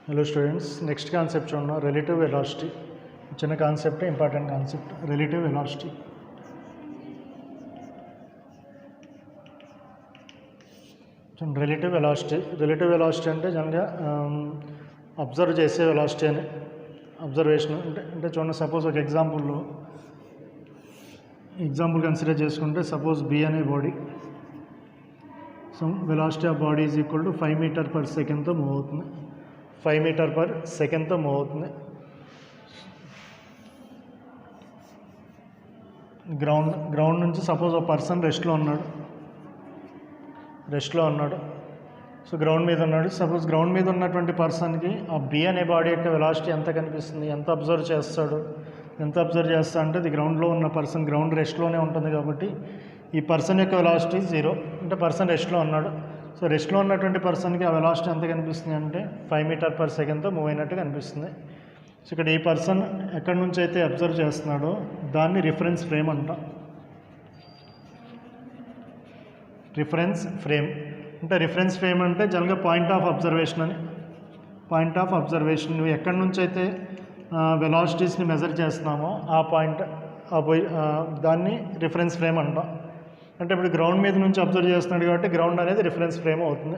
Hello students, next concept చూడండి relative velocity. చిన్న concept important concept relative velocity. Relative velocity అంటే జనరల్గా observe చేసే వెలాసిటీ అని అబ్జర్వేషన్ అంటే చూడండి సపోజ్ ఒక ఎగ్జాంపుల్ కన్సిడర్ చేసుకుంటే సపోజ్ బి అనే body so velocity of body is equal to 5 meter per సెకండ్తో మూవ్ అవుతుంది 5 మీటర్ పర్ సెకండ్తో మూవ్ అవుతుంది గ్రౌండ్ నుంచి సపోజ్ ఒక పర్సన్ రెస్ట్లో ఉన్నాడు సో గ్రౌండ్ మీద ఉన్నాడు సపోజ్ గ్రౌండ్ మీద ఉన్నటువంటి పర్సన్కి ఆ బి అనే బాడీ యొక్క వెలాసిటీ ఎంత కనిపిస్తుంది ఎంత అబ్జర్వ్ చేస్తా అంటే అది గ్రౌండ్లో ఉన్న పర్సన్ గ్రౌండ్ రెస్ట్లోనే ఉంటుంది కాబట్టి ఈ పర్సన్ యొక్క వెలాసిటీ 0 అంటే పర్సన్ రెస్ట్లో ఉన్నాడు సో రెస్ట్లో ఉన్నటువంటి పర్సన్కి ఆ వెలాసిటీ ఎంత కనిపిస్తుంది అంటే 5 మీటర్ పర్ సెకండ్తో మూవ్ అయినట్టు కనిపిస్తుంది సో ఇక్కడ ఈ పర్సన్ ఎక్కడి నుంచి అయితే అబ్జర్వ్ చేస్తున్నాడో దాన్ని రిఫరెన్స్ ఫ్రేమ్ అంటాం రిఫరెన్స్ ఫ్రేమ్ అంటే జనరల్గా పాయింట్ ఆఫ్ అబ్జర్వేషన్ నువ్వు ఎక్కడి నుంచి అయితే వెలాసిటీస్ని మెజర్ చేస్తున్నామో ఆ పాయింట్ దాన్ని రిఫరెన్స్ ఫ్రేమ్ అంటాం అంటే ఇప్పుడు గ్రౌండ్ మీద నుంచి అబ్జర్వ్ చేస్తున్నాడు కాబట్టి గ్రౌండ్ అనేది రిఫరెన్స్ ఫ్రేమ్ అవుతుంది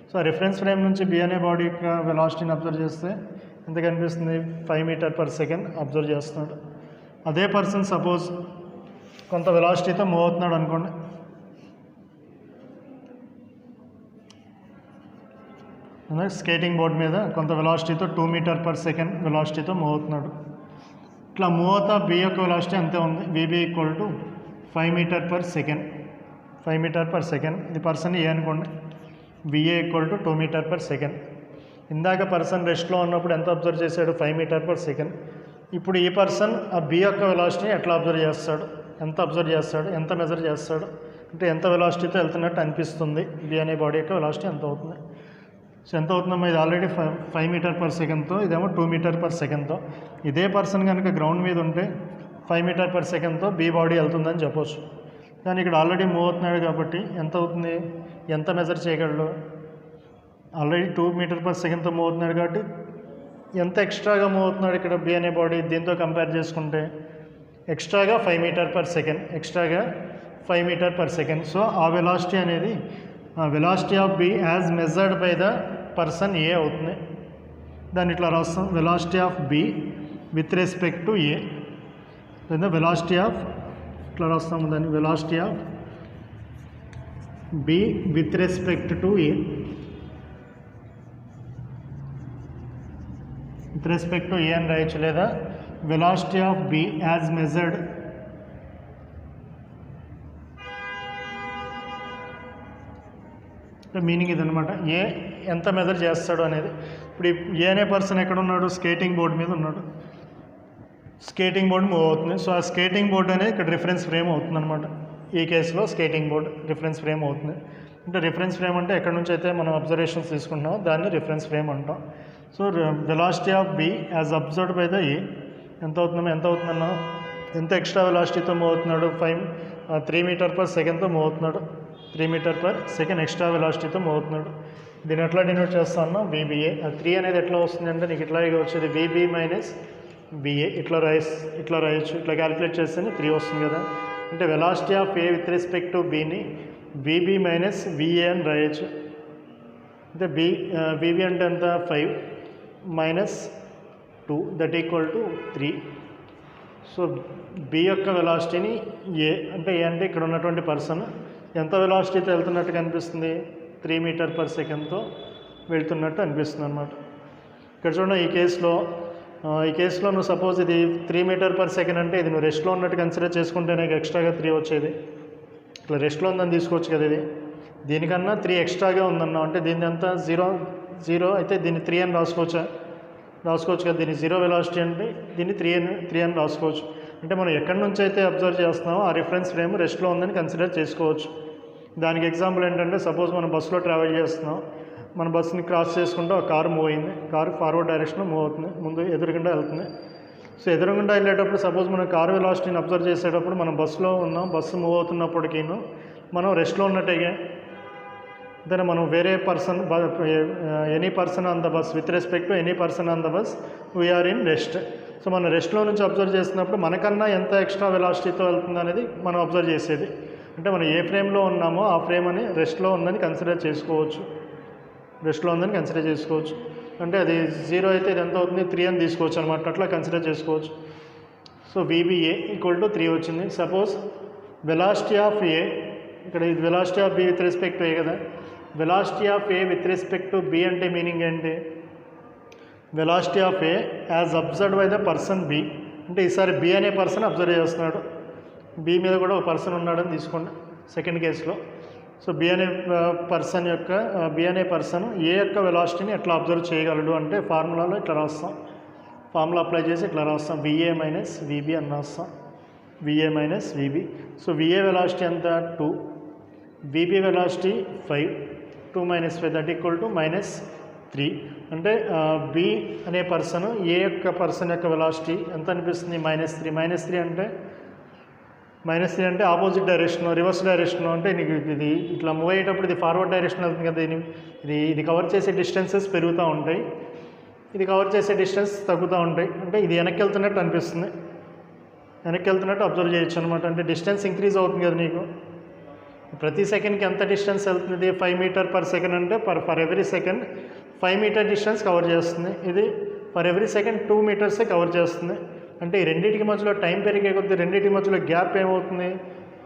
సో ఆ రిఫరెన్స్ ఫ్రేమ్ నుంచి బి అనే బాడీ యొక్క వెలాసిటీని అబ్జర్వ్ చేస్తే ఎంత కనిపిస్తుంది 5 మీటర్ పర్ సెకండ్ అబ్జర్వ్ చేస్తున్నాడు అదే పర్సన్ సపోజ్ కొంత వెలాసిటీతో మూవ్ అవుతున్నాడు అనుకోండి స్కేటింగ్ బోర్డ్ మీద కొంత వెలాసిటీతో 2 మీటర్ పర్ సెకండ్ వెలాసిటీతో మూవ్ అవుతున్నాడు ఇట్లా మూవ్ అవుతా బి యొక్క వెలాసిటీ అంతే ఉంది V B equal to 5 meter per second ఇది పర్సన్ ఏ అనుకోండి V A equal to 2 meter per second ఇందాక పర్సన్ రెస్ట్లో ఉన్నప్పుడు ఎంత అబ్జర్వ్ చేశాడు 5 మీటర్ పర్ సెకండ్ ఇప్పుడు ఈ పర్సన్ ఆ బి యొక్క వెలాసిటీని ఎట్లా అబ్జర్వ్ చేస్తాడు ఎంత మెజర్ చేస్తాడు అంటే ఎంత వెలాసిటీతో వెళ్తున్నట్టు అనిపిస్తుంది బి అనే బాడీ యొక్క వెలాసిటీ ఎంత అవుతుంది సో ఎంత అవుతుందమ్మా ఇది ఆల్రెడీ 5 మీటర్ పర్ సెకండ్తో ఇదేమో 2 మీటర్ పర్ సెకండ్తో ఇదే పర్సన్ కనుక గ్రౌండ్ మీద ఉంటే 5 మీటర్ పర్ సెకండ్తో బి బాడీ వెళ్తుందని చెప్పొచ్చు కానీ ఇక్కడ ఆల్రెడీ మూవ్ అవుతున్నాడు కాబట్టి ఎంత అవుతుంది ఎంత మెజర్ చేయగలడు ఆల్రెడీ 2 మీటర్ పర్ సెకండ్తో మూవ్ అవుతున్నాడు కాబట్టి ఎంత ఎక్స్ట్రాగా మూవ్ అవుతున్నాడు ఇక్కడ బి అనే బాడీ దీంతో కంపేర్ చేసుకుంటే ఎక్స్ట్రాగా 5 మీటర్ పర్ సెకండ్ సో ఆ వెలాసిటీ అనేది velocity of B as measured by the person A అవుతుంది దాన్ని ఇట్లా రాస్తాం velocity of B with respect to A లేదా వెలాసిటీ ఆఫ్ ఇట్లా రాస్తాము దాన్ని velocity of B with respect to A with respect to A అని రాయొచ్చు లేదా velocity of B as measured meaning ఇదనమాట ఏ ఎంత మెజర్ చేస్తాడు అనేది ఇప్పుడు ఏ అనే పర్సన్ ఎక్కడ ఉన్నాడు స్కేటింగ్ బోర్డ్ మీద ఉన్నాడు స్కేటింగ్ బోర్డ్ మూవ్ అవుతుంది సో ఆ స్కేటింగ్ బోర్డ్ అనేది ఇక్కడ రిఫరెన్స్ ఫ్రేమ్ అవుతుంది అనమాట ఈ కేసులో స్కేటింగ్ బోర్డ్ రిఫరెన్స్ ఫ్రేమ్ అవుతుంది అంటే రిఫరెన్స్ ఫ్రేమ్ అంటే ఎక్కడి నుంచి అయితే మనం అబ్జర్వేషన్స్ తీసుకుంటున్నామో దాన్ని రిఫరెన్స్ ఫ్రేమ్ అంటాం so velocity of B as observed by the A ఎంత అవుతుందన్నా ఎంత ఎక్స్ట్రా వెలాసిటీతో మూవ్ అవుతున్నాడు 3 మీటర్ పర్ సెకండ్తో మూవ్ అవుతున్నాడు 3 మీటర్ పర్ సెకండ్ ఎక్స్ట్రా వెలాసిటీతో మూవ్ అవుతున్నాడు దీన్ని ఎట్లా డినోట్ చేస్తాను విబిఏ ఆ 3 అనేది ఎట్లా వస్తుంది అంటే నీకు ఇట్లా వచ్చేది విబి మైనస్ బిఏ ఇట్లా రాయొచ్చు ఇట్లా క్యాలిక్యులేట్ చేస్తేనే 3 వస్తుంది కదా అంటే velocity of A with respect to బిని విబి మైనస్ విఏ అని రాయొచ్చు అంటే విబి అంటే ఎంత 5 minus 2 that equal to 3 so B యొక్క వెలాసిటీని ఏ అంటే ఇక్కడ ఉన్నటువంటి పర్సన్ ఎంత వెలాసిటీతో వెళ్తున్నట్టు కనిపిస్తుంది 3 మీటర్ పర్ సెకండ్తో వెళ్తున్నట్టు అనిపిస్తుంది అనమాట ఇక్కడ చూడండి ఈ కేసులో నువ్వు సపోజ్ ఇది 3 మీటర్ పర్ సెకండ్ అంటే ఇది నువ్వు రెస్ట్లో ఉన్నట్టు కన్సిడర్ చేసుకుంటే నాకు ఎక్స్ట్రాగా 3 వచ్చేది ఇట్లా రెస్ట్లో ఉందని తీసుకోవచ్చు కదా ఇది దీనికన్నా 3 ఎక్స్ట్రాగా ఉందన్నావు అంటే దీని అంతా 0 అయితే దీన్ని 3 అని రాసుకోవచ్చు కదా దీన్ని 0 వెలాసిటీ అంటే దీన్ని 3 అని రాసుకోవచ్చు అంటే మనం ఎక్కడి నుంచి అయితే అబ్జర్వ్ చేస్తున్నామో ఆ రిఫరెన్స్ ఫ్రేమ్ రెస్ట్లో ఉందని కన్సిడర్ చేసుకోవచ్చు దానికి ఎగ్జాంపుల్ ఏంటంటే సపోజ్ మనం బస్సులో ట్రావెల్ చేస్తున్నాం మన బస్సుని క్రాస్ చేసుకుంటూ ఒక కారు మూవ్ అయింది కారు ఫార్వర్డ్ డైరెక్షన్లో మూవ్ అవుతుంది ముందు ఎదురుగుండా వెళ్తుంది సో ఎదురుగుండా వెళ్ళేటప్పుడు సపోజ్ మనం కారు వెలాసిటీని అబ్జర్వ్ చేసేటప్పుడు మనం బస్సులో ఉన్నాం బస్సు మూవ్ అవుతున్నప్పటికీ మనం రెస్ట్లో ఉన్నట్టే then మనం వేరే person any person on the bus with respect to any person on the bus we are in rest. So మనం రెస్ట్లో నుంచి అబ్జర్వ్ చేస్తున్నప్పుడు మనకన్నా ఎంత ఎక్స్ట్రా వెలాసిటీతో వెళ్తుంది అనేది మనం అబ్జర్వ్ చేసేది. అంటే మనం ఏ ఫ్రేమ్లో ఉన్నామో ఆ ఫ్రేమ్ అని రెస్ట్లో ఉందని కన్సిడర్ చేసుకోవచ్చు. రెస్ట్లో ఉందని కన్సిడర్ చేసుకోవచ్చు. అంటే అది 0 అయితే ఇది ఎంత అవుతుంది 3 అని తీసుకోవచ్చు అనమాట. అట్లా కన్సిడర్ చేసుకోవచ్చు. సో VBA ఈక్వల్ టు 3 వచ్చింది. సపోజ్ వెలాసిటీ ఆఫ్ ఏ, ఇక్కడ ఇది velocity of B with respect to A కదా. Velocity of A with respect to B అంటే మీనింగ్ ఏంటి? Velocity of A as observed by the person B. అంటే ఈసారి B అనే person observe చేస్తున్నాడు. B మీద కూడా ఒక పర్సన్ ఉన్నాడని తీసుకోండి సెకండ్ కేసులో. సో బి అనే పర్సన్ ఏ యొక్క వెలాసిటీని ఎట్లా అబ్జర్వ్ చేయగలడు అంటే ఫార్ములాలో ఇట్లా రాస్తాం. ఫార్ములా అప్లై చేసి ఇట్లా రాస్తాం, VA మైనస్ VB అని రాస్తాం. VA minus VB. So VA velocity ఎంత 2, VB velocity 5, 2 minus 5 that equal to -3. అంటే B అనే పర్సన్ ఏ యొక్క పర్సన్ యొక్క వెలాసిటీ ఎంత అనిపిస్తుంది? -3 -3 అంటే ఆపోజిట్ డైరెక్షన్, రివర్స్ డైరెక్షన్. అంటే నీకు ఇది ఇట్లా మూవ్ అయ్యేటప్పుడు ఇది ఫార్వర్డ్ డైరెక్షన్ వెళ్తుంది కదా. ఇది కవర్ చేసే డిస్టెన్సెస్ పెరుగుతూ ఉంటాయి, ఇది కవర్ చేసే డిస్టెన్స్ తగ్గుతూ ఉంటాయి. అంటే ఇది వెనక్కి వెళ్తున్నట్టు అనిపిస్తుంది, వెనక్కి వెళ్తున్నట్టు అబ్జర్వ్ చేయొచ్చు అనమాట. అంటే డిస్టెన్స్ ఇంక్రీజ్ అవుతుంది కదా నీకు. ప్రతి సెకండ్కి ఎంత డిస్టెన్స్ వెళ్తుంది? 5 మీటర్ పర్ సెకండ్ అంటే for every second 5 meter distance cover చేస్తుంది. ఇది ఫర్ ఎవ్రీ సెకండ్ 2 మీటర్సే కవర్ చేస్తుంది. అంటే ఈ రెండింటికి మధ్యలో టైం పెరిగే కొద్దీ రెండింటి మధ్యలో గ్యాప్ ఏమవుతుంది?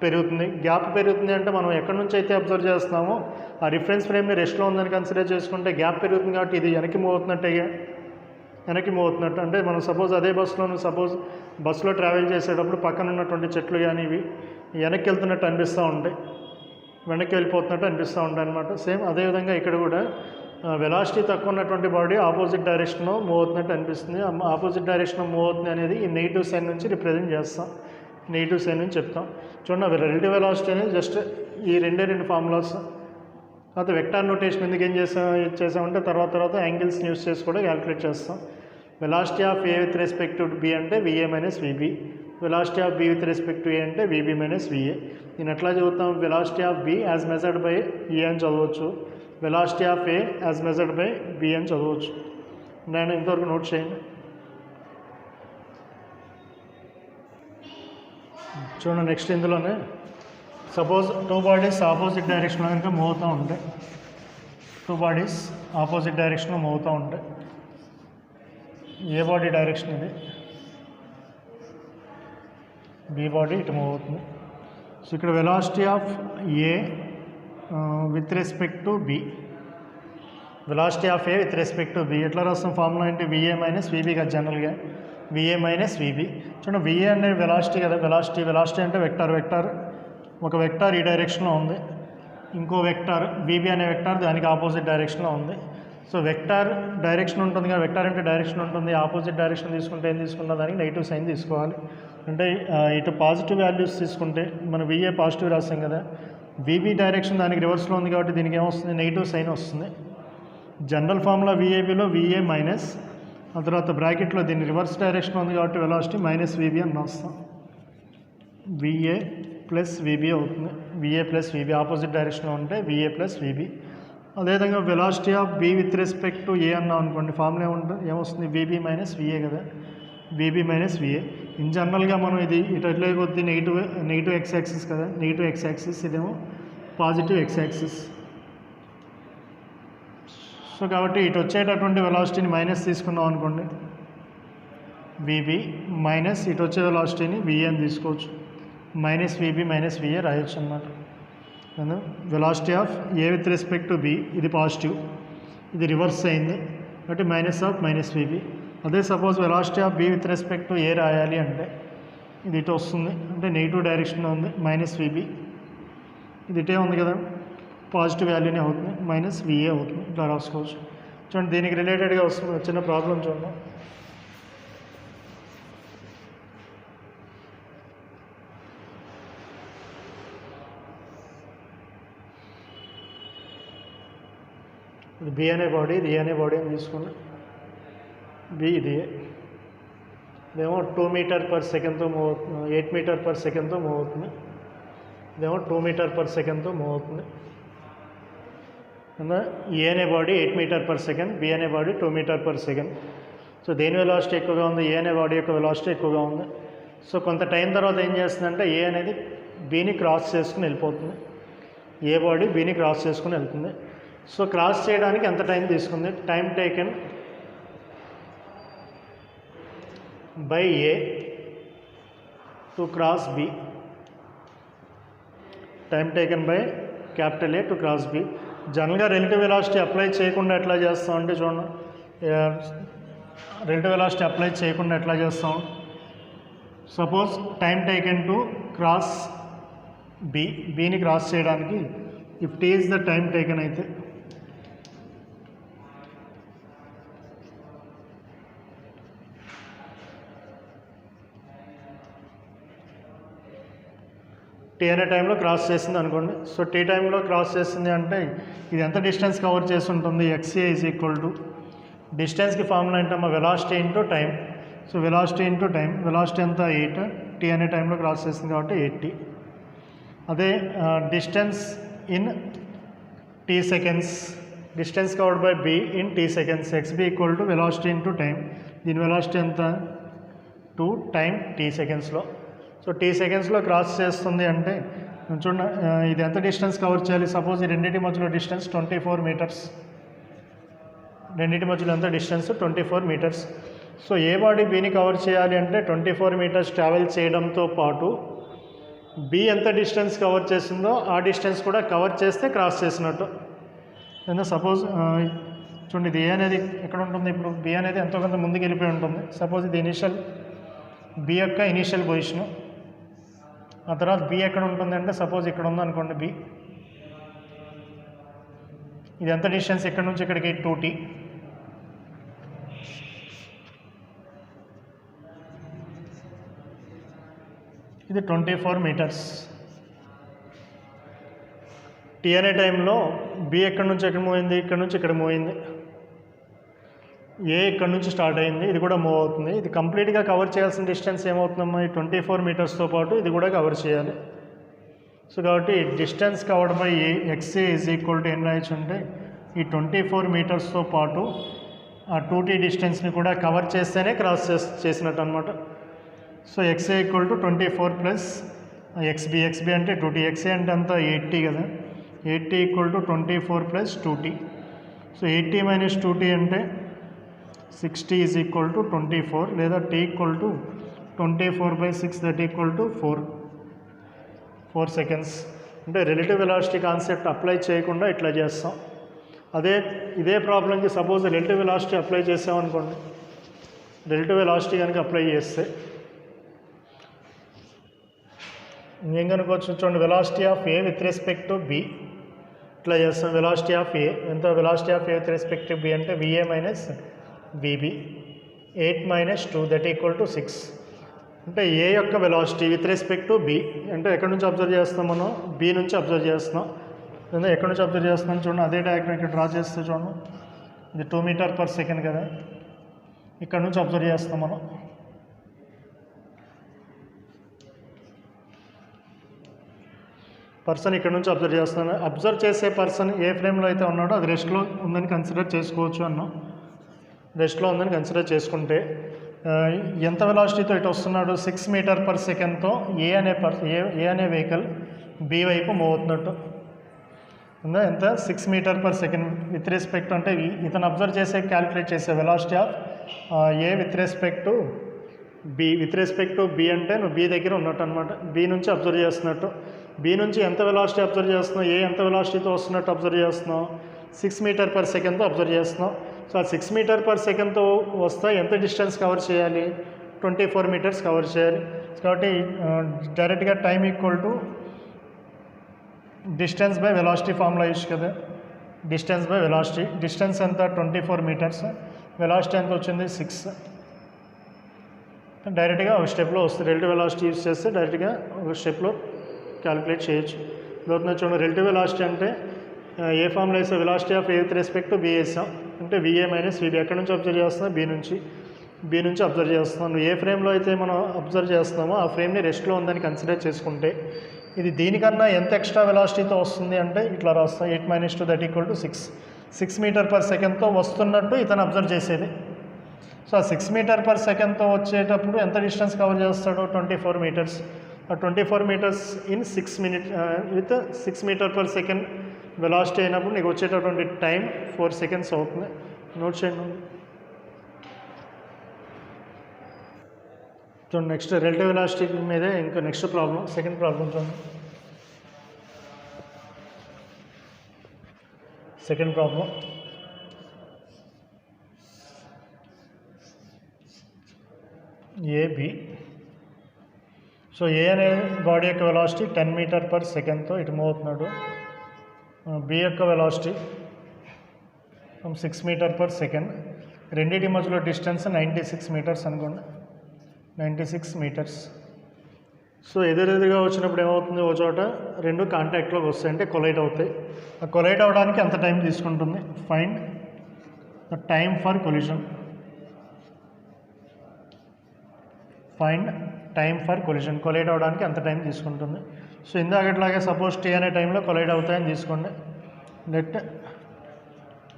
పెరుగుతుంది. గ్యాప్ పెరుగుతుంది అంటే మనం ఎక్కడి నుంచి అయితే అబ్జర్వ్ చేస్తున్నామో ఆ రిఫరెన్స్ ఫ్రేమ్ని రెస్ట్లో ఉందని కన్సిడర్ చేసుకుంటే గ్యాప్ పెరుగుతుంది కాబట్టి ఇది వెనక్కి మూవ్ అవుతున్నట్టు. అంటే మనం సపోజ్ అదే బస్సులో ట్రావెల్ చేసేటప్పుడు పక్కన ఉన్నటువంటి చెట్లు కానీ ఇవి వెనక్కి వెళ్తున్నట్టు అనిపిస్తూ ఉంటాయి, వెనక్కి వెళ్ళిపోతున్నట్టు అనిపిస్తూ ఉంటాయి అనమాట. సేమ్ అదేవిధంగా ఇక్కడ కూడా వెలాసిటీ తక్కువ ఉన్నటువంటి బాడీ ఆపోజిట్ డైరెక్షన్లో మూవ్ అవుతున్నట్టు అనిపిస్తుంది. ఆపోజిట్ డైరెక్షన్లో మూవ్ అవుతుంది అనేది ఈ నెగిటివ్ సైన్ నుంచి రిప్రజెంట్ చేస్తాం, నెగిటివ్ సైన్ నుంచి చెప్తాం. చూడండి రిలేటివ్ వెలాసిటీ అనేది జస్ట్ ఈ రెండు ఫార్ములాస్. తర్వాత వెక్టార్ నోటేషన్ ఎందుకు ఏం చేసామంటే తర్వాత యాంగిల్స్ని యూస్ చేసి కూడా క్యాలిక్యులేట్ చేస్తాం. Velocity of A with respect to B అంటే VA minus VB, velocity of B with respect to A అంటే VB మైనస్ VA. దీన్ని ఎట్లా చదువుతాం? Velocity of B as measured by A అని చదవచ్చు, velocity of A as measured by B అని చదవచ్చు. నేను ఇంతవరకు నోట్ చేయండి. చూడండి నెక్స్ట్ ఇందులోనే సపోజ్ 2 బాడీస్ ఆపోజిట్ డైరెక్షన్లో కనుక మూవ్ అవుతూ ఉంటాయి, 2 బాడీస్ ఆపోజిట్ డైరెక్షన్లో మూవ్ అవుతూ ఉంటాయి. ఏ బాడీ డైరెక్షన్ ఇది? బి బాడీ ఇటు మూవ్ అవుతుంది. సో ఇక్కడ velocity of A with respect to B, velocity of A with respect to B ఎట్లా రాస్తాం? ఫార్ములా ఏంటి? VA మైనస్ VB కదా జనరల్గా, VA మైనస్ VB. చూడండి VA అనేది వెలాసిటీ కదా, వెలాసిటీ అంటే వెక్టార్. ఒక వెక్టార్ ఈ డైరెక్షన్లో ఉంది, ఇంకో వెక్టార్ VB అనే వెక్టార్ దానికి ఆపోజిట్ డైరెక్షన్లో ఉంది. సో వెక్టార్ డైరెక్షన్ ఉంటుంది కదా, వెక్టార్ అంటే డైరెక్షన్ ఉంటుంది. ఆపోజిట్ డైరెక్షన్ తీసుకుంటే ఏం తీసుకున్నా దానికి నెగిటివ్ సైన్ తీసుకోవాలి. అంటే ఇటు పాజిటివ్ వాల్యూస్ తీసుకుంటే మనం VA పాజిటివ్ రాస్తాం కదా, VB డైరెక్షన్ దానికి రివర్స్లో ఉంది కాబట్టి దీనికి ఏమొస్తుంది? నెగిటివ్ సైన్ వస్తుంది. జనరల్ ఫార్ములా VABలో VA మైనస్, ఆ తర్వాత బ్రాకెట్లో దీని రివర్స్ డైరెక్షన్ ఉంది కాబట్టి వెలాసిటీ -VB అని రాస్తాం. VA ప్లస్ VB అవుతుంది. VA ప్లస్ VB ఆపోజిట్ డైరెక్షన్లో ఉంటే VA ప్లస్ VB. అదేవిధంగా velocity of B with respect to A అన్నాం అనుకోండి, ఫార్ములా ఏమొస్తుంది? VB మైనస్ VA కదా, VB మైనస్ VA. ఇన్ జనరల్గా మనం ఇది ఇటు ఎట్లా కొద్ది నెగిటివ్ ఎక్స్ యాక్సిస్ కదా, నెగిటివ్ ఎక్స్ యాక్సిస్, ఇదేమో పాజిటివ్ ఎక్స్ యాక్సిస్. సో కాబట్టి ఇటు వచ్చేటటువంటి వెలాసిటీని మైనస్ తీసుకున్నాం అనుకోండి VB మైనస్ ఇటు వచ్చే వెలాసిటీని VA అని తీసుకోవచ్చు. -VB మైనస్ VA రాయొచ్చు అన్నమాట. Velocity of A with respect to B ఇది పాజిటివ్, ఇది రివర్స్ అయింది కాబట్టి -VB. అదే suppose velocity of B with respect to A రాయాలి అంటే ఇది ఇటు వస్తుంది, అంటే నెగిటివ్ డైరెక్షన్లో ఉంది, -VB. ఇది ఇటే ఉంది కదా, పాజిటివ్ వాల్యూనే అవుతుంది, -VA అవుతుంది. ఇట్లా రాసుకోవచ్చు. చూడండి దీనికి రిలేటెడ్గా వస్తుంది చిన్న ప్రాబ్లం చూడండి. ఇది బి అనే బాడీ, ఇది ఏ అనే బాడీ అని తీసుకున్నా. బి ఇది ఇదేమో 2 మీటర్ పర్ సెకండ్తో మూవ్ అవుతుంది, 8 మీటర్ పర్ సెకండ్తో మూవ్ అవుతుంది. ఇదేమో 2 మీటర్ పర్ సెకండ్తో మూవ్ అవుతుంది. ఏ అనే body 8 meter per second, B అనే body 2 meter per second. So దేని వెలాసిటీ ఎక్కువగా ఉంది? ఏ అనే బాడీ యొక్క వెలాసిటీ ఎక్కువగా ఉంది. సో కొంత టైం తర్వాత ఏం చేస్తుందంటే ఏ అనేది బీని క్రాస్ చేసుకుని వెళ్ళిపోతుంది. ఏ బాడీ బీని క్రాస్ చేసుకుని వెళ్తుంది. సో క్రాస్ చేయడానికి ఎంత టైం తీసుకుంది? Time taken by A to cross B. Time taken by capital A to cross B. జనరల్గా రిలేటివ్ వెలాసిటీ అప్లై చేయకుండా ఎట్లా చేస్తామంటే చూడండి, రిలేటివ్ వెలాసిటీ అప్లై చేయకుండా ఎట్లా చేస్తాం? Suppose time taken to cross B, బీని క్రాస్ చేయడానికి if T is the time taken అయితే టీ అనే టైంలో క్రాస్ చేసింది అనుకోండి. సో టీ టైంలో క్రాస్ చేసింది అంటే ఇది ఎంత డిస్టెన్స్ కవర్ చేసి ఉంటుంది? ఎక్స్ఏ ఈజ్ ఈక్వల్ టు డిస్టెన్స్కి ఫార్ములా ఏంటమ్మా? Velocity into time. So velocity into time, velocity ఎంత? 8. టీ అనే టైంలో క్రాస్ చేసింది కాబట్టి 8t. అదే distance in T seconds, distance covered by B in T seconds, X B equal to velocity into time. దీని velocity ఎంత? 2 టైం టీ సెకండ్స్లో. So T సెకండ్స్లో క్రాస్ చేస్తుంది అంటే చూడండి, ఇది ఎంత డిస్టెన్స్ కవర్ చేయాలి? సపోజ్ ఈ రెండింటి మధ్యలో డిస్టెన్స్ 24 మీటర్స్. రెండింటి మధ్యలో ఎంత డిస్టెన్స్? 24 మీటర్స్. సో ఏ బాడీ బీని కవర్ చేయాలి అంటే 24 మీటర్స్ ట్రావెల్ చేయడంతో పాటు బి ఎంత డిస్టెన్స్ కవర్ చేసిందో ఆ డిస్టెన్స్ కూడా కవర్ చేస్తే క్రాస్ చేసినట్టు. ఎందుకంటే సపోజ్ చూడండి, ఇది ఏ అనేది ఎక్కడ ఉంటుంది? ఇప్పుడు బి అనేది ఎంతో కొంత ముందుకు వెళ్ళిపోయి ఉంటుంది. సపోజ్ ఇది ఇనిషియల్ బి యొక్క ఇనిషియల్ పొజిషను. ఆ తర్వాత బి ఎక్కడ ఉంటుంది అంటే సపోజ్ ఇక్కడ ఉందనుకోండి బి. ఇది ఎంత డిస్టెన్స్ ఇక్కడ నుంచి ఇక్కడికి? 2t. ఇది 24 మీటర్స్. టీ అనే టైంలో బి ఎక్కడి నుంచి ఎక్కడ మూవ్ అయింది? ఇక్కడ నుంచి ఇక్కడ మూవ్ అయింది. ఏ ఇక్కడ నుంచి స్టార్ట్ అయింది, ఇది కూడా మూవ్ అవుతుంది. ఇది కంప్లీట్గా కవర్ చేయాల్సిన డిస్టెన్స్ ఏమవుతుందమ్మా? ఈ 24 మీటర్స్తో పాటు ఇది కూడా కవర్ చేయాలి. సో కాబట్టి distance covered by XA is equal to N రాయొచ్చు అంటే ఈ 24 మీటర్స్తో పాటు ఆ 2t డిస్టెన్స్ని కూడా కవర్ చేస్తేనే క్రాస్ చేసినట్టు అనమాట. So XA equal to 24 plus XB. XB అంటే 2t. ఎక్స్ఏ అంటే అంతా 8t కదా. 8t equal to 24 plus 2t. So 8t minus 2t అంటే 6t ఈజ్ ఈక్వల్ టు 24, లేదా t equal to 24/6, that equal to 4 seconds. అంటే relative velocity concept apply చేయకుండా ఇట్లా చేస్తాం. ఇదే ప్రాబ్లంకి సపోజ్ రిలేటివ్ వెలాసిటీ అప్లై చేసామనుకోండి, రిలేటివ్ వెలాసిటీ కనుక అప్లై చేస్తే ఏం కనుకోవచ్చు? చూడండి, velocity of A with respect to B ఇట్లా చేస్తాం. వెలాసిటీ ఆఫ్ ఏ ఎంత? Velocity of A with respect to B అంటే విఏ మైనస్ విబి. 8 మైనస్ 2 దట్ ఈక్వల్ టు 6. అంటే ఏ యొక్క velocity with respect to B అంటే ఎక్కడి నుంచి అబ్జర్వ్ చేస్తాం? మనం బి నుంచి అబ్జర్వ్ చేస్తున్నాం. ఎక్కడి నుంచి అబ్జర్వ్ చేస్తున్నాం చూడండి, అదే డయాగ్రామ్ ఇక్కడ డ్రా చేస్తే చూడండి, ఇది 2 మీటర్ పర్ సెకండ్ కదా. ఇక్కడ నుంచి అబ్జర్వ్ చేస్తాం మనం. పర్సన్ ఇక్కడ నుంచి అబ్జర్వ్ చేస్తాను. అబ్జర్వ్ చేసే పర్సన్ ఏ ఫ్రేమ్లో అయితే ఉన్నాడో అది రెస్ట్లో ఉందని కన్సిడర్ చేసుకోవచ్చు అన్నాం. రెస్ట్లో ఉందని కన్సిడర్ చేసుకుంటే ఎంత వెలాసిటీతో ఇటు వస్తున్నాడు? 6 మీటర్ పర్ సెకండ్తో ఏ అనే వెహికల్ బి వైపు మూవ్ అవుతున్నట్టు ఉందా? ఎంత? 6 meter per second with respect అంటే ఇతను అబ్జర్వ్ చేసే క్యాలిక్యులేట్ చేసే velocity of A with respect to B. With respect to B అంటే నువ్వు బి దగ్గర ఉన్నట్టు అనమాట. బి నుంచి అబ్జర్వ్ చేస్తున్నట్టు. బి నుంచి ఎంత వెలాసిటీ అబ్జర్వ్ చేస్తున్నావు? ఏ ఎంత వెలాసిటీతో వస్తున్నట్టు అబ్జర్వ్ చేస్తున్నావు? 6 మీటర్ పర్ సెకండ్తో అబ్జర్వ్ చేస్తున్నావు. సో ఆ 6 మీటర్ పర్ సెకండ్తో వస్తా ఎంత డిస్టెన్స్ కవర్ చేయాలి? 24 మీటర్స్ కవర్ చేయాలి. కాబట్టి డైరెక్ట్గా time equal to distance by velocity formula use కదా. Distance by velocity. డిస్టెన్స్ ఎంత? 24 మీటర్స్. వెలాసిటీ ఎంత వచ్చింది? 6. డైరెక్ట్గా ఒక స్టెప్లో వస్తుంది. రిలేటివ్ వెలాసిటీ యూస్ చేస్తే డైరెక్ట్గా ఒక స్టెప్లో క్యాలిక్యులేట్ చేయొచ్చు. అవుతుంది చూడండి, రిలేటివ్ వెలాసిటీ అంటే ఏ ఫార్ములా వేసాం? Velocity of A with respect to B వేసాం. అంటే విఏ మైనస్ విబి. ఎక్కడి నుంచి అబ్జర్వ్ చేస్తున్నాం? బి నుంచి అబ్జర్వ్ చేస్తున్నాం. నువ్వు ఏ ఫ్రేమ్లో అయితే మనం అబ్జర్వ్ చేస్తున్నామో ఆ ఫ్రేమ్ని రెస్ట్లో ఉందని కన్సిడర్ చేసుకుంటే ఇది దీనికన్నా ఎంత ఎక్స్ట్రా వెలాసిటీతో వస్తుంది అంటే ఇట్లా రాస్తాం 8 - 2 that equal to 6 meter per సెకండ్తో వస్తున్నట్టు ఇతను అబ్జర్వ్ చేసేది. సో ఆ 6 మీటర్ పర్ సెకండ్తో వచ్చేటప్పుడు ఎంత డిస్టెన్స్ కవర్ చేస్తాడో 24 మీటర్స్. ఆ 24 meters in 6 minute with 6 meter per second velocity అయినప్పుడు నీకు వచ్చేటటువంటి టైం 4 సెకండ్స్ అవుతుంది. నోట్ చేయండి. సో నెక్స్ట్ రిలేటివ్ వెలాసిటీ మీదే ఇంకా నెక్స్ట్ ప్రాబ్లం, సెకండ్ ప్రాబ్లం చూడండి. Second problem A B. So A అనే బాడీ యొక్క వెలాసిటీ 10 మీటర్ పర్ సెకండ్తో ఇటు మూవ్ అవుతున్నాడు. బి యొక్క వెలాసిటీ 6 మీటర్ పర్ సెకండ్. రెండింటి మధ్యలో డిస్టెన్స్ 96 మీటర్స్ అనుకోండి, 96 మీటర్స్. సో ఎదురెదురుగా వచ్చినప్పుడు ఏమవుతుంది, ఒక చోట రెండు కాంటాక్ట్లోకి వస్తాయి, అంటే కొలైడ్ అవుతాయి. ఆ కొలైడ్ అవడానికి ఎంత టైం తీసుకుంటుంది? Find the time for collision. Find time for collision. Collide అవడానికి ఎంత టైం తీసుకుంటుంది? సో ఇందాకట్లాగే సపోజ్ టీ అనే టైంలో కొలైడ్ అవుతాయని తీసుకోండి. Let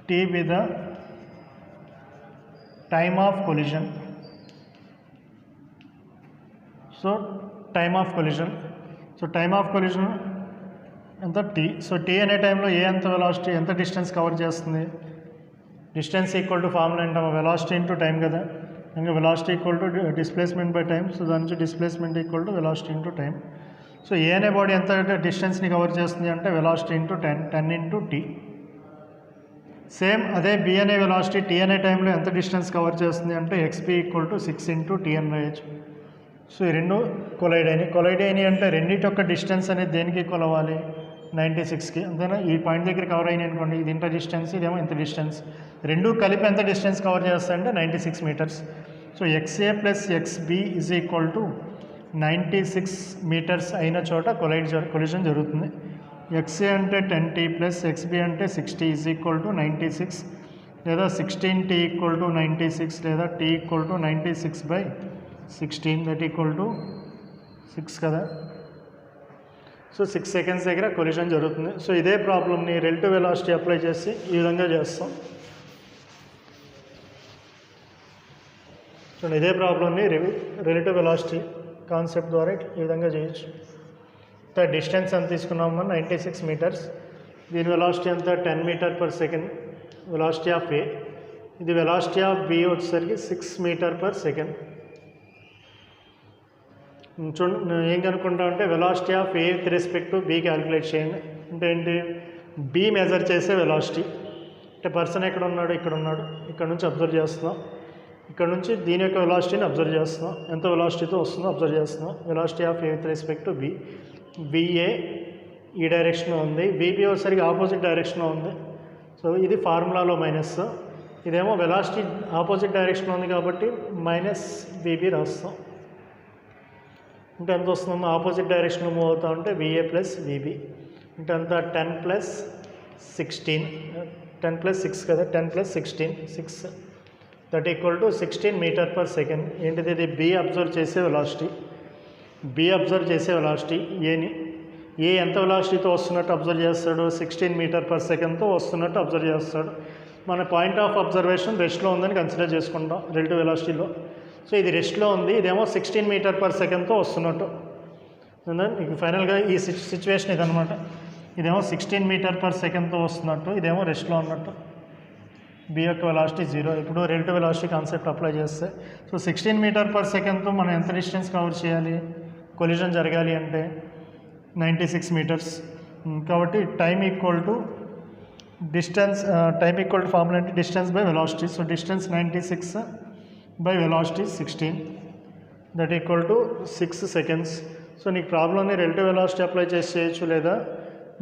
T be the time of collision. So time of collision. So time of collision ఎంత? T. So T అనే టైంలో ఏ ఎంత వెలాసిటీ, ఎంత డిస్టెన్స్ కవర్ చేస్తుంది? డిస్టెన్స్ ఈక్వల్ టు ఫార్ములా ఏంటో వెలాసిటీ ఇంటూ టైం కదా. ఇంకా velocity equal to displacement by time. So దాని నుంచి displacement equal to velocity into time. So A అనే బాడీ ఎంత డిస్టెన్స్ని కవర్ చేస్తుంది అంటే velocity into 10 into tea. Same అదే బి అనే వెలాసిటీ టీ అనే టైంలో ఎంత డిస్టెన్స్ కవర్ చేస్తుంది అంటే X B equal to 6 into T అని రాయొచ్చు. సో ఈ రెండు కొలైడ్ అయినాయి అంటే రెండింటి యొక్క డిస్టెన్స్ అనేది దేనికి కొలవాలి? 96కి. అంతేనా? ఈ పాయింట్ దగ్గర కవర్ అయినాయి అనుకోండి, ఇది ఇంత డిస్టెన్స్, ఇదేమో ఇంత డిస్టెన్స్, రెండు కలిపి ఎంత డిస్టెన్స్ కవర్ చేస్తాయంటే 96 meters. So X A plus X B is equal to 96 meters అయిన చోట కొలిజన్ జరుగుతుంది. ఎక్స్ఏ అంటే 10t ప్లస్ ఎక్స్బి అంటే 60 ఈజ్ ఈక్వల్ టు 96, లేదా 16t ఈక్వల్ టు 96, లేదా t equal to 96/16 that equal to 6 కదా. సో 6 సెకండ్స్ దగ్గర కొలిజన్ జరుగుతుంది. సో ఇదే ప్రాబ్లమ్ని రిలేటివ్ వెలాసిటీ అప్లై చేసి ఈ విధంగా చేస్తాం. సో ఇదే ప్రాబ్లమ్ని రిలేటివ్ వెలాసిటీ కాన్సెప్ట్ ద్వారా ఈ విధంగా చేయొచ్చు. డిస్టెన్స్ ఎంత తీసుకున్నామో 96 మీటర్స్. దీని వెలాసిటీ అంతా 10 meter per second velocity of A. ఇది వెలాసిటీ ఆఫ్ బి వచ్చేసరికి 6 మీటర్ పర్ సెకండ్. చూడండి ఏం కనుక్కుంటా అంటే velocity of A with respect to B calculate చేయండి. అంటే ఏంటి? బి మెజర్ చేసే వెలాసిటీ. అంటే పర్సన్ ఎక్కడ ఉన్నాడు? ఇక్కడ ఉన్నాడు. ఇక్కడ నుంచి అబ్జర్వ్ చేస్తున్నాం. ఇక్కడ నుంచి దీని యొక్క వెలాసిటీని అబ్జర్వ్ చేస్తున్నాం, ఎంత వెలాసిటీతో వస్తుందో అబ్జర్వ్ చేస్తున్నాం. Velocity of A with respect to B. VA ఈ డైరెక్షన్లో ఉంది, విబి వచ్చేసరికి ఆపోజిట్ డైరెక్షన్లో ఉంది. సో ఇది ఫార్ములాలో మైనస్, ఇదేమో వెలాసిటీ ఆపోజిట్ డైరెక్షన్లో ఉంది కాబట్టి మైనస్ విబి రాస్తాం. అంటే ఎంత వస్తుందమ్మా? ఆపోజిట్ డైరెక్షన్లో మూవ్ అవుతా ఉంటే విఏ ప్లస్ విబి. అంటే అంతా 10 + 16, 10 + 6 కదా, 10 + 16 6 that equal to 16 meter per second. ఏంటిది? ఇది బి అబ్జర్వ్ చేసే వెలాసిటీ. బి అబ్జర్వ్ చేసే వెలాసిటీ ఏని ఏ ఎంత వెలాసిటీతో వస్తున్నట్టు అబ్జర్వ్ చేస్తాడు? 16 మీటర్ పర్ సెకండ్తో వస్తున్నట్టు అబ్జర్వ్ చేస్తాడు. మన పాయింట్ ఆఫ్ అబ్జర్వేషన్ రెస్ట్లో ఉందని కన్సిడర్ చేసుకుంటాం రిలేటివ్ వెలాసిటీలో. సో ఇది రెస్ట్లో ఉంది, ఇదేమో 16 మీటర్ పర్ సెకండ్తో వస్తున్నట్టు. మీకు ఫైనల్గా ఈ సిచ్యువేషన్ ఇదనమాట. ఇదేమో 16 మీటర్ పర్ సెకండ్తో వస్తున్నట్టు, ఇదేమో రెస్ట్లో ఉన్నట్టు. బి యొక్క వెలాసిటీ 0. ఇప్పుడు రిలేటివ్ వెలాసిటీ కాన్సెప్ట్ అప్లై చేస్తే సో 16 మీటర్ పర్ సెకండ్తో మనం ఎంత డిస్టెన్స్ కవర్ చేయాలి కొలిజన్ జరగాలి అంటే? 96 మీటర్స్. కాబట్టి time equal to distance, time equal to formula అంటే distance by velocity. So distance 96 by velocity 16 that equal to 6 seconds. So నీకు ప్రాబ్లమ్ని రిలేటివ్ వెలాసిటీ అప్లై చేసి చేయొచ్చు, లేదా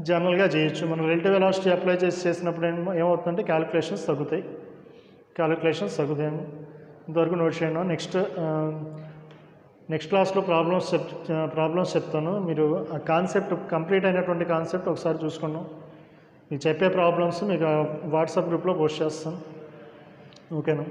జనరల్గా చేయొచ్చు. మనం రిలేటివ్ వెలాసిటీ అప్లై చేసినప్పుడు ఏమవుతుందంటే క్యాలిక్యులేషన్స్ తగ్గుతాయి. ఇంతవరకు నోట్ చేయండి. నెక్స్ట్ క్లాస్లో ప్రాబ్లమ్స్ చెప్తాను. మీరు ఆ కాన్సెప్ట్ కంప్లీట్ అయినటువంటి కాన్సెప్ట్ ఒకసారి చూసుకున్నాం. మీకు చెప్పే ప్రాబ్లమ్స్ మీకు వాట్సాప్ గ్రూప్లో పోస్ట్ చేస్తాను. ఓకేనా?